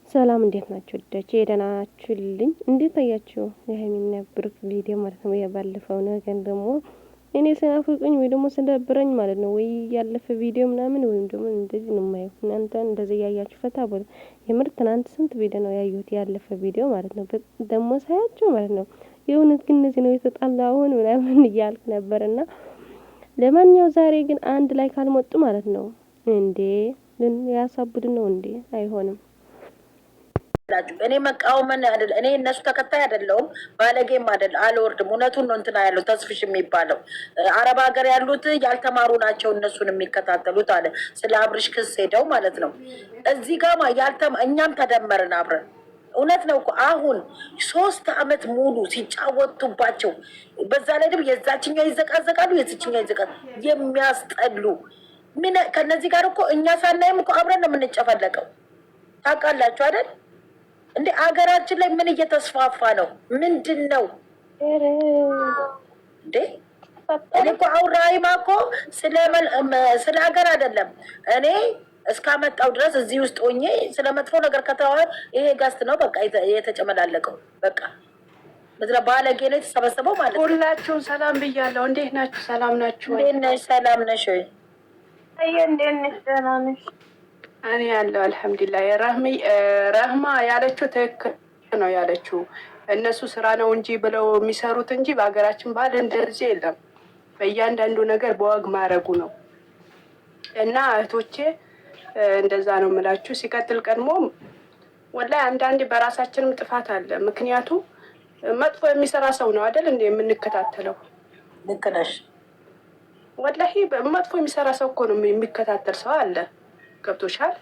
ሰላም እንዴት ናችሁ? ልጆቼ ደህና ናችሁልኝ? እንዴት አያችሁ? የሀይሚና ብሩክ ቪዲዮ ማለት ነው። የባለፈው ነገር ደግሞ እኔ ስናፍቁኝ ወይ ደግሞ ስደብረኝ ማለት ነው ወይ ያለፈ ቪዲዮ ምናምን ወይም ደግሞ እንደዚህ ነው የማየው። እናንተ እንደዚህ ያያችሁ ፈታ በሉ። የምር ትናንት ስንት ቪዲዮ ነው ያየሁት ያለፈ ቪዲዮ ማለት ነው። ደግሞ ሳያቸው ማለት ነው የእውነት ግን እነዚህ ነው የተጣላ አሁን ምናምን እያልኩ ነበርና ለማንኛው ዛሬ ግን አንድ ላይ ካልመጡ ማለት ነው እንዴ ያሳብዱ ነው እንዴ? አይሆንም። እኔ መቃወምን አይደል፣ እኔ እነሱ ተከታይ አይደለሁም፣ ባለጌም አይደል፣ አልወርድም። እውነቱን ነው እንትና ያለው ተስፍሽ የሚባለው አረብ ሀገር ያሉት ያልተማሩ ናቸው እነሱን የሚከታተሉት አለ። ስለ አብርሽ ክስ ሄደው ማለት ነው። እዚህ ጋር እኛም ተደመርን አብረን። እውነት ነው እኮ አሁን 3 አመት ሙሉ ሲጫወቱባቸው፣ በዛ ላይ ደግሞ የዛችኛ ይዘቃዘቃሉ፣ የዚችኛ ይዘቃ የሚያስጠሉ ምን ከነዚህ ጋር እኮ እኛ ሳናይም እኮ አብረን ነው የምንጨፈለቀው። ታውቃላችሁ አይደል? እንደ አገራችን ላይ ምን እየተስፋፋ ነው? ምንድን ነው እንዴ? እኔ እኮ አሁን ራሂማ እኮ ስለ ሀገር አይደለም እኔ እስካመጣው ድረስ እዚህ ውስጥ ሆኜ ስለ መጥፎ ነገር ከተዋለ ይሄ ጋስት ነው በቃ የተጨመላለቀው። በቃ ምድረ ባለጌ ነው የተሰበሰበው ማለት ነው። ሁላችሁም ሰላም ብያለሁ። እንዴት ናችሁ? ሰላም ናችሁ ወይ? እንዴት ነሽ? ሰላም ነሽ ወይ? አይ እንዴት ነሽ? ደህና ነሽ? እኔ ያለው አልሐምዱሊላህ። ረህማ ያለችው ትክክል ነው ያለችው። እነሱ ስራ ነው እንጂ ብለው የሚሰሩት እንጂ በሀገራችን ባህል እንደዚህ የለም። በእያንዳንዱ ነገር በወግ ማድረጉ ነው። እና እህቶቼ እንደዛ ነው የምላችሁ። ሲቀጥል ቀድሞ ወላሂ አንዳንዴ በራሳችንም ጥፋት አለ። ምክንያቱ መጥፎ የሚሰራ ሰው ነው አይደል እንደ የምንከታተለው። ልክ ነሽ። ወላሂ መጥፎ የሚሰራ ሰው እኮ ነው የሚከታተል ሰው አለ። ገብቶሻል?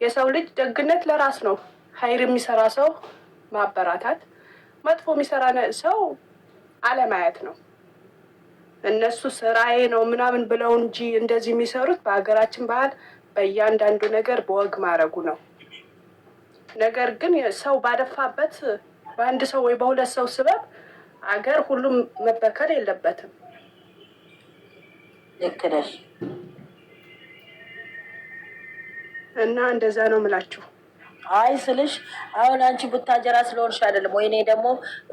የሰው ልጅ ደግነት ለራስ ነው። ሀይር የሚሰራ ሰው ማበራታት፣ መጥፎ የሚሰራ ሰው አለማየት ነው። እነሱ ስራዬ ነው ምናምን ብለው እንጂ እንደዚህ የሚሰሩት በሀገራችን ባህል በእያንዳንዱ ነገር በወግ ማድረጉ ነው። ነገር ግን ሰው ባደፋበት በአንድ ሰው ወይ በሁለት ሰው ስበብ አገር ሁሉም መበከል የለበትም። ልክ ነሽ። እና እንደዛ ነው ምላችሁ። አይ ስልሽ አሁን አንቺ ቡታጀራ ስለሆንሽ አይደለም ወይ እኔ ደግሞ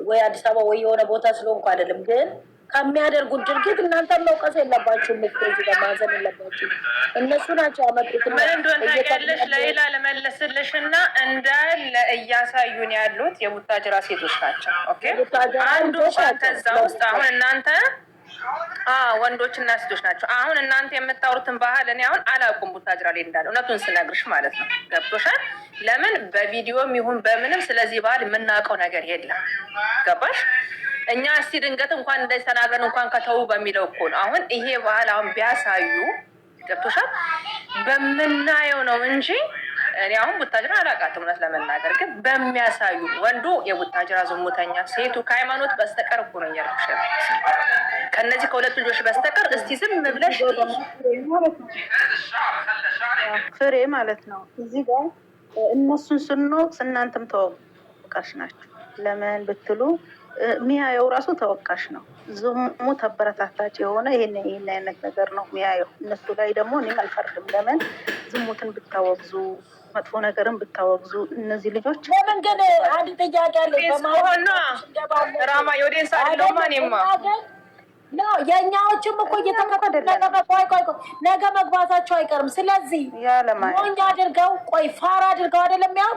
ወይ አዲስ አበባ ወይ የሆነ ቦታ ስለሆንኩ አይደለም። ግን ከሚያደርጉት ድርጊት እናንተ መውቀስ የለባችሁም። እዚህ ጋር ማዘን የለባችሁም። እነሱ ናቸው ያመጡት። ምን እንደሆነ ታውቂያለሽ? ለሌላ ለመለስልሽ እና እንዳለ እያሳዩን ያሉት የቡታጀራ ሴቶች ናቸው። ኦኬ አንዱ ከዛ ውስጥ አሁን እናንተ ወንዶችና ሴቶች ናቸው። አሁን እናንተ የምታወሩትን ባህል እኔ አሁን አላውቅም። ቡታጅራ ላይ እንዳለ እውነቱን ስነግርሽ ማለት ነው። ገብቶሻል? ለምን በቪዲዮም ይሁን በምንም ስለዚህ ባህል የምናውቀው ነገር የለም። ገባሽ? እኛ እስቲ ድንገት እንኳን እንደዚህ ተናግረን እንኳን ከተው በሚለው እኮ ነው። አሁን ይሄ ባህል አሁን ቢያሳዩ ገብቶሻል? በምናየው ነው እንጂ እኔ አሁን ቡታጅራ አላውቃትም እውነት ለመናገር ግን በሚያሳዩ ወንዱ የቡታጅራ ዝሙተኛ፣ ሴቱ ከሃይማኖት በስተቀር እኮ ነው እያልኩሽ። ከነዚህ ከሁለት ልጆች በስተቀር እስቲ ዝም ብለሽ ፍሬ ማለት ነው። እዚህ ጋር እነሱን ስንወቅስ እናንተም ተወቃሽ ናችሁ። ለምን ብትሉ ሚያየው ራሱ ተወቃሽ ነው። ዝሙት አበረታታች የሆነ ይሄን አይነት ነገር ነው ሚያየው። እነሱ ላይ ደግሞ እኔም አልፈርድም። ለምን ዝሙትን ብታወግዙ መጥፎ ነገርን ብታወግዙ እነዚህ ልጆች ለምን ግን አንድ ጥያቄ አለ። በማሆና ራማ የወዴንሳ አይደለማኔማ ነው የኛዎችም እኮ እየተከታተለ ነገ መግባታቸው አይቀርም። ስለዚህ ሞኝ አድርገው ፋራ አድርገው አይደለም ያው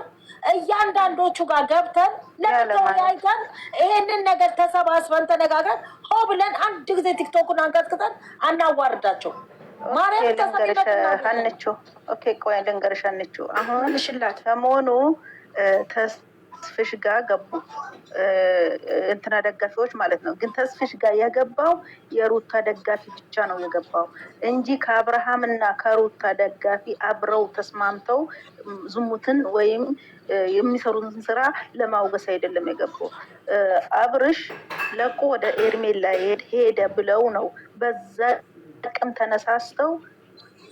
እያንዳንዶቹ ጋር ገብተን ለተወያይተን ይሄንን ነገር ተሰባስበን ተነጋገር ሆ ብለን አንድ ጊዜ ቲክቶኩን አንቀጥቅጠን አናዋርዳቸው። ማርያም ተሰንቸው ኦኬ ቆይ ልንገርሽ አንቺው አሁን ሽላት ሰሞኑ ተስፍሽ ጋር ገቡ እንትና ደጋፊዎች ማለት ነው። ግን ተስፍሽ ጋር የገባው የሩታ ደጋፊ ብቻ ነው የገባው እንጂ ከአብርሃም እና ከሩታ ደጋፊ አብረው ተስማምተው ዝሙትን ወይም የሚሰሩትን ስራ ለማውገስ አይደለም የገባው። አብርሽ ለቆ ወደ ኤርሜላ ሄደ ብለው ነው በዛ ጥቅም ተነሳስተው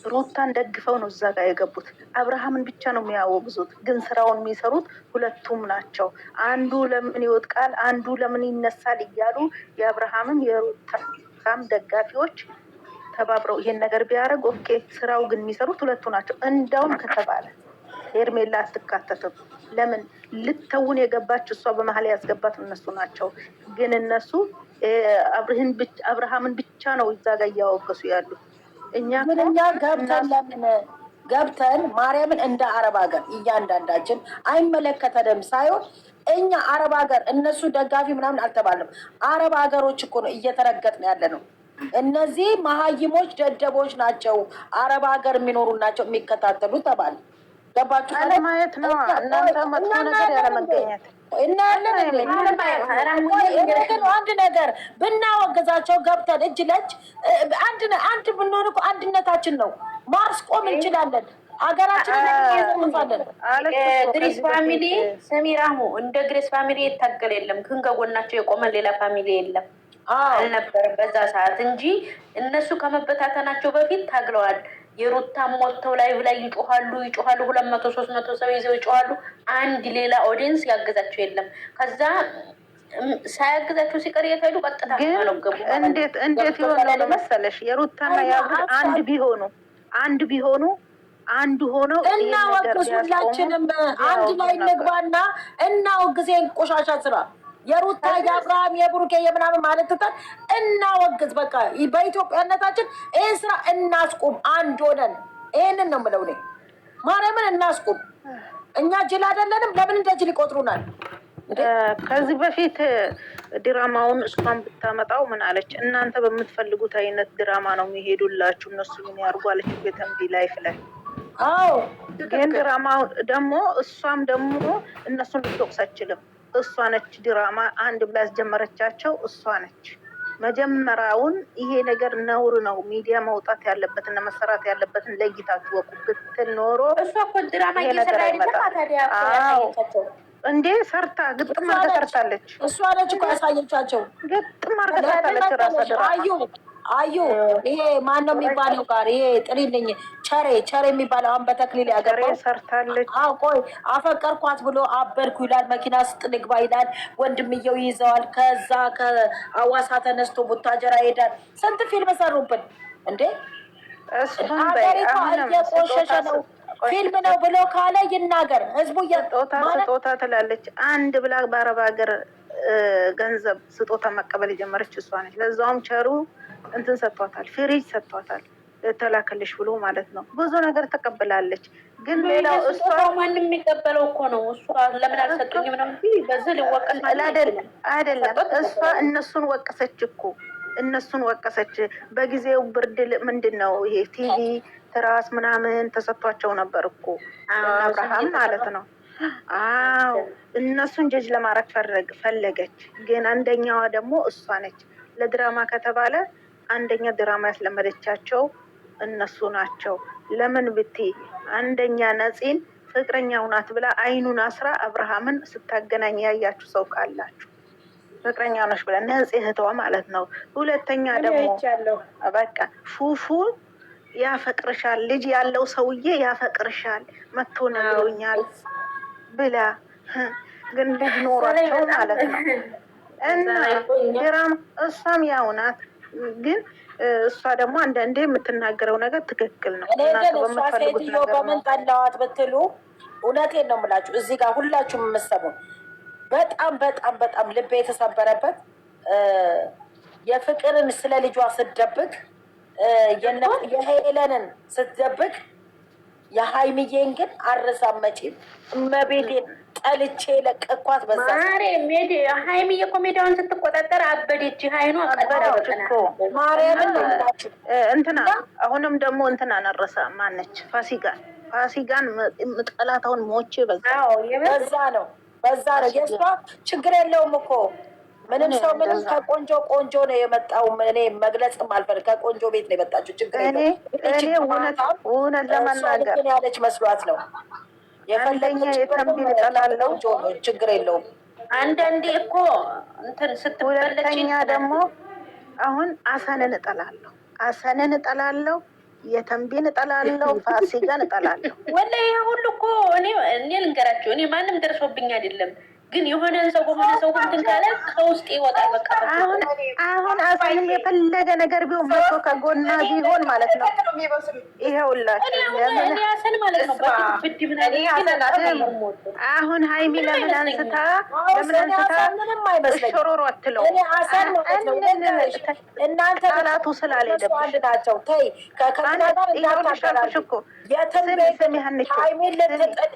ሩታን ደግፈው ነው እዛ ጋር የገቡት። አብርሃምን ብቻ ነው የሚያወግዙት፣ ግን ስራውን የሚሰሩት ሁለቱም ናቸው። አንዱ ለምን ይወድቃል፣ አንዱ ለምን ይነሳል እያሉ የአብርሃምም የሩታም ደጋፊዎች ተባብረው ይሄን ነገር ቢያደርግ ኦኬ፣ ስራው ግን የሚሰሩት ሁለቱ ናቸው። እንዳውም ከተባለ ሄርሜላ አትካተትም። ለምን ልተውን የገባች እሷ በመሀል ያስገባት እነሱ ናቸው። ግን እነሱ አብርሃምን ብቻ ነው እዛ ጋር እያወገሱ ያሉት። እኛ ገብተን ማርያምን እንደ አረብ ሀገር እያንዳንዳችን አይመለከተንም ሳይሆን እኛ አረብ ሀገር እነሱ ደጋፊ ምናምን አልተባለም። አረብ ሀገሮች እኮ ነው እየተረገጥን ያለ ነው። እነዚህ መሀይሞች ደደቦች ናቸው፣ አረብ ሀገር የሚኖሩ ናቸው የሚከታተሉ ተባለ። ገባችሁ? አለማየት ነው እናንተ መጥፎ ነገር ያለመገኘት እናያለን። አንድ ነገር ብናወገዛቸው ገብተን እጅ ለእጅ አንድ ብንሆን እኮ አንድነታችን ነው። ማስቆም እንችላለን። ሀገራችንን እንይዛለን። ግሬስ ፋሚሊ ስሚ ራሙ እንደ ግሬስ ፋሚሊ የታገል የለም፣ ግን ከጎናቸው የቆመ ሌላ ፋሚሊ የለም አልነበረም በዛ ሰዓት እንጂ እነሱ ከመበታተናቸው በፊት ታግለዋል። የሩታ ሞተው ላይ ይጮሃሉ 200 300 ሰው ይዘው ይጮሃሉ። አንድ ሌላ ኦዲየንስ ያገዛቸው የለም። ከዛ ሳያግዛቸው ሲቀር የተሄዱ ቀጥታ ነው ገቡ። እንዴት ይሆናል መሰለሽ? የሩታና የአብርሽ አንድ ቢሆኑ አንዱ ሆነው እናወግዝ፣ ሁላችንም አንድ ላይ እንግባና እናወግዜን ቆሻሻ ስራ የሩታ የአብርሃም የብሩኬ የምናምን ማለት ትተን እናወግዝ። በቃ በኢትዮጵያነታችን ይህን ስራ እናስቁም። አንድ ሆነን ይህንን ነው የምለው እኔ። ማርያምን እናስቁም። እኛ ጅል አይደለንም። ለምን እንደ ጅል ይቆጥሩናል? ከዚህ በፊት ድራማውን እሷን ብታመጣው ምን አለች? እናንተ በምትፈልጉት አይነት ድራማ ነው የሚሄዱላችሁ፣ እነሱ ምን ያርጉ አለች ቤተንቢ ላይፍ ላይ። አዎ ግን ድራማው ደግሞ እሷም ደግሞ እነሱን ልትወቅስ አትችልም። እሷ ነች ድራማ አንድ ብላ ያስጀመረቻቸው እሷ ነች። መጀመሪያውን ይሄ ነገር ነውር ነው፣ ሚዲያ መውጣት ያለበትና መሰራት ያለበትን ለይታችሁ ወቁ ብትል ኖሮ እሷ እኮ ድራማ እየሰራ አይደለም ታዲያ እንዴ ሰርታ ግጥም አድርጋ ሰርታለች። እሷ ነች እኮ ያሳየቻቸው። ግጥም አድርጋ ሰርታለች። ራሷ ድራማ አዩ ይሄ ማን ነው የሚባለው ጋር ይሄ ጥሪልኝ ቸሬ የሚባለው አሁን በተክሊል ያገባው ሰርታለች። አዎ ቆይ አፈቀርኳት ብሎ አበድኩ ይላል። መኪና ውስጥ ልግባ ይላል። ወንድምየው ይዘዋል። ከዛ ከአዋሳ ተነስቶ ቡታጀራ ይሄዳል። ስንት ፊልም ሰሩብን እንዴ! ሀገሪቷ እየቆሸሸ ነው። ፊልም ነው ብሎ ካለ ይናገር። ህዝቡ ስጦታ ትላለች። አንድ ብላ በአረብ ሀገር ገንዘብ ስጦታ መቀበል የጀመረች እሷ ነች። ለዛውም ቸሩ እንትን ሰጥቷታል፣ ፍሪጅ ሰጥቷታል ተላከልሽ ብሎ ማለት ነው። ብዙ ነገር ተቀብላለች። ግን ሌላው እሷ ማንም የሚቀበለው እኮ ነው። እሷ ለምን አልሰጡኝም ነው እንጂ በዚህ ሊወቀስ አይደለም። እሷ እነሱን ወቀሰች እኮ እነሱን ወቀሰች። በጊዜው ብርድ ምንድን ነው ይሄ ቲቪ ትራስ ምናምን ተሰጥቷቸው ነበር እኮ አብርሃም ማለት ነው። አዎ እነሱን ጀጅ ለማድረግ ፈለገች። ግን አንደኛዋ ደግሞ እሷ ነች። ለድራማ ከተባለ አንደኛ ድራማ ያስለመደቻቸው እነሱ ናቸው። ለምን ብቲ አንደኛ ነፂን ፍቅረኛው ናት ብላ አይኑን አስራ አብርሃምን ስታገናኝ ያያችሁ ሰው ካላችሁ ፍቅረኛ ነች ብላ ነፂ እህቷ ማለት ነው። ሁለተኛ ደግሞ በቃ ፉፉ ያፈቅርሻል፣ ልጅ ያለው ሰውዬ ያፈቅርሻል መጥቶ ነግሮኛል ብላ ግን ልጅ ኖሯቸው ማለት ነው። እና ድራማ እሷም ያው ናት። ግን እሷ ደግሞ አንዳንዴ የምትናገረው ነገር ትክክል ነው። እኔ ግን እሷ ሴትዮ በምን ጠላዋት ብትሉ እውነቴን ነው የምላችሁ። እዚህ ጋር ሁላችሁም የምትሰሙን በጣም በጣም በጣም ልቤ የተሰበረበት የፍቅርን ስለ ልጇ ስትደብቅ የሄለንን ስትደብቅ የሀይሚዬን ግን አረሳም መቼም እመቤቴን ጠልቼ ለቀኳት። በዛ ሀይሚዬ እኮ ሜዳውን ስትቆጣጠር አበደች። ሀይኗ ቀጠረች እኮ ማርያምን እንትና አሁንም ደግሞ እንትና ነረሳ ማነች ፋሲጋን ጠላታውን ሞቼ በዛ ነው የእሷ ችግር የለውም እኮ ምንም ሰው ምንም ከቆንጆ ቆንጆ ነው የመጣው። እኔ መግለጽም አልፈልግም። ከቆንጆ ቤት ነው የመጣችው። ችግር የለውም። እውነት ለመናገር ያለች መስሏት ነው የፈለኛ የተንቢን ጠላለው። ችግር የለውም። አንዳንዴ እኮ እንትን ስትበለች። ሁለተኛ ደግሞ አሁን አሰንን እጠላለሁ፣ የተንቢን እጠላለሁ፣ ፋሲካን እጠላለሁ። ወላሂ ይሄ ሁሉ እኮ እኔ ልንገራቸው፣ እኔ ማንም ደርሶብኝ አይደለም። ግን የሆነ ሰው በሆነ ሰው እንትን ካለ ከውስጥ ይወጣል። በቃ አሁን አሳንም የፈለገ ነገር ቢሆን መጥቶ ከጎና ቢሆን ማለት ነው። ይኸውላችሁ እኔ አሰን ማለት ነው በፊት ብድ አሁን ሀይሚ ለምን አንስታ ሽሮሮ አትለው እናንተ ቃላቱ ስላልሄደብሽ ናቸው። ተይ ይኸውልሽ እኮ ስሚ ሀንቹ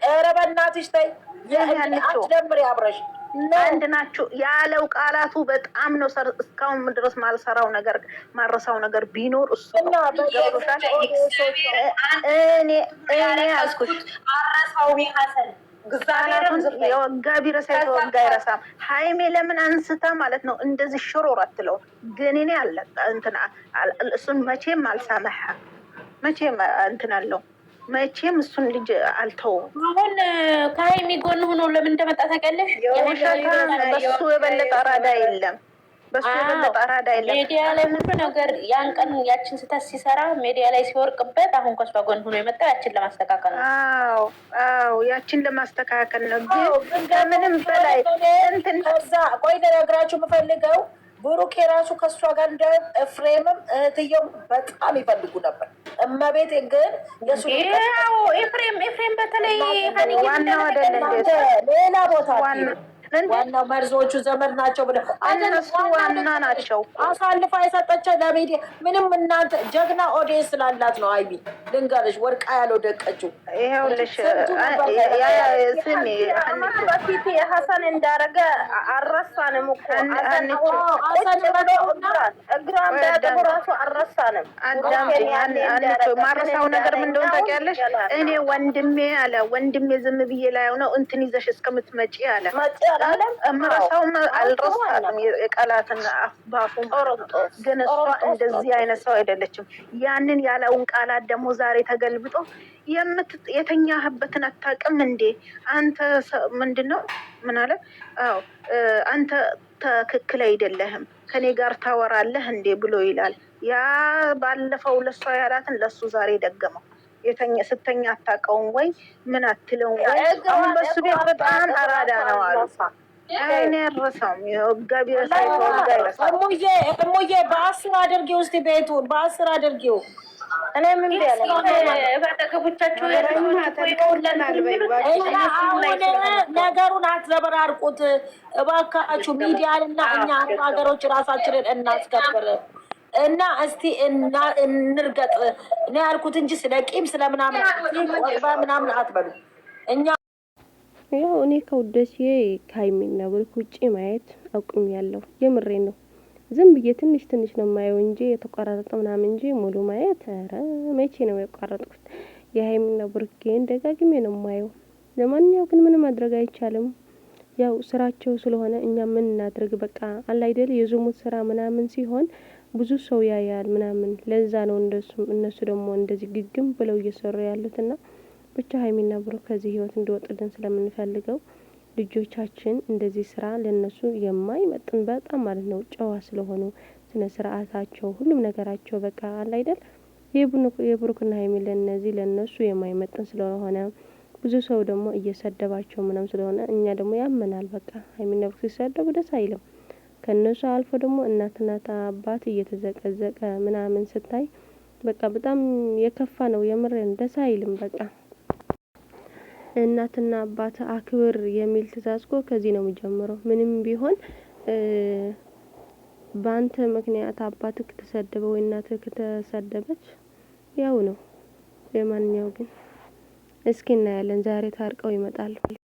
ኧረ በእናትሽ ተይ አትደምሪ አብረሽ አንድ ናችሁ ያለው ቃላቱ በጣም ነው። እስካሁን ድረስ ማልሰራው ነገር ማረሳው ነገር ቢኖር እሱ ነው። እኔ አልኩሽ አረሳው ቢሐሰን ግዛቱን የወጋ ቢረሳ የተወጋ አይረሳም። ሀይሜ ለምን አንስታ ማለት ነው እንደዚህ ሽሮር አትለው? ግን እኔ አለ እንትና እሱን መቼም አልሳመህ መቼም እንትን አለው መቼም እሱን ልጅ አልተውም። አሁን ከሀይሚ ጎን ሆኖ ለምን እንደመጣ ታውቂያለሽ? በሱ የበለጠ አራዳ የለም። በሱ የበለጠ አራዳ የለም። ሚዲያ ላይ ሁሉ ነገር ያን ቀን ያችን ስህተት ሲሰራ ሚዲያ ላይ ሲወርቅበት አሁን ከሷ ጎን ሆኖ የመጣው ያችን ለማስተካከል ነው። አዎ ያችን ለማስተካከል ነው። ግን ከምንም በላይ እንትን ከዛ ቆይ ልነግራችሁ የምፈልገው ብሩክ የራሱ ከእሷ ጋር እንደ ኤፍሬምም እህትየውም በጣም ይፈልጉ ነበር። እመቤቴ ግን የሱ ኤፍሬም በተለይ ዋናው አይደለም ሌላ ቦታ ዋናው መርዞቹ ዘመድ ናቸው ብለ እነሱ ዋና ናቸው። አሳልፋ የሰጠችው ለሚዲያ ምንም እናንተ ጀግና ኦዲየንስ ስላላት ነው። አይቢ ልንገርሽ ወርቃ ያለው ደቀችው ይኸውልሽ ስሚ በፊት ሀሰን እንዳረገ አልረሳንም እኮ እግሯን ቢያጥቡ ራሱ አልረሳንም። ማረሳው ነገር ምን እንደሆነ ታውቂያለሽ? እኔ ወንድሜ አለ ወንድሜ ዝም ብዬ ላይ ነው እንትን ይዘሽ እስከምትመጪ አለ እምረሳውም አልረሳትም የቃላትን አፍባፉ ግን እሷ እንደዚህ አይነት ሰው አይደለችም። ያንን ያለውን ቃላት ደግሞ ዛሬ ተገልብጦ የተኛህበትን አታውቅም እንዴ አንተ ምንድነው ምን አለ? አዎ አንተ ትክክል አይደለህም ከኔ ጋር ታወራለህ እንዴ ብሎ ይላል። ያ ባለፈው ለሷ ያላትን ለሱ ዛሬ ደገመው። ስተኛ አታውቀውም ወይ ምን አትለውም ወይ? አሁን በሱ ቤት በጣም አራዳ ነው አሉ። እኔ አልረሳውም የወጋ ቢረሳ የተወጋ አይረሳም። እሙዬ በ10 አድርጊው እስኪ ቤቱን በ10 አድርጊው። እኔ ምን በተከቦቻችሁ ነገሩን አትዘበራርቁት እባካችሁ። ሚዲያንና እኛ ሀገሮች ራሳችንን እናስከብር እና እስቲ እንርገጥ እኔ ያልኩት እንጂ ስለ ቂም ስለምናምን አትበሉ። እኛ ያው እኔ ከውደሴ ከሀይሚና ብሩክ ውጪ ማየት አቁሜያለሁ። የምሬን ነው። ዝም ብዬ ትንሽ ነው የማየው እንጂ የተቋረጠ ምናምን እንጂ ሙሉ ማየት ኧረ መቼ ነው ያቋረጥኩት? የሀይሚና ብሩኬን ደጋግሜ ነው የማየው። ለማንኛውም ግን ምንም ማድረግ አይቻልም። ያው ስራቸው ስለሆነ እኛ ምን እናድርግ? በቃ አለ አይደል የዝሙት ስራ ምናምን ሲሆን ብዙ ሰው ያያል ምናምን። ለዛ ነው እነሱ ደግሞ እንደዚህ ግግም ብለው እየሰሩ ያሉትና ብቻ ሀይሚና ብሩክ ከዚህ ህይወት እንዲወጡልን ስለምንፈልገው ልጆቻችን እንደዚህ ስራ ለነሱ የማይመጥን በጣም ማለት ነው ጨዋ ስለሆኑ ስነ ስርዓታቸው ሁሉም ነገራቸው በቃ አለ አይደል የብሩክና ሀይሚ ለነሱ የማይመጥን ስለሆነ ብዙ ሰው ደግሞ እየሰደባቸው ምናምን ስለሆነ እኛ ደግሞ ያመናል። በቃ ሀይሚና ብሩክ ሲሰደቡ ደስ አይልም። ከነሱ አልፎ ደግሞ እናትና አባት እየተዘቀዘቀ ምናምን ስታይ በቃ በጣም የከፋ ነው። የምሬን ደስ አይልም። በቃ እናትና አባት አክብር የሚል ትእዛዝ እኮ ከዚህ ነው የሚጀምረው። ምንም ቢሆን በአንተ ምክንያት አባትህ ተሰደበ ወይ እናትህ ተሰደበች ያው ነው። ለማንኛውም ግን እስኪ እናያለን ዛሬ ታርቀው ይመጣሉ።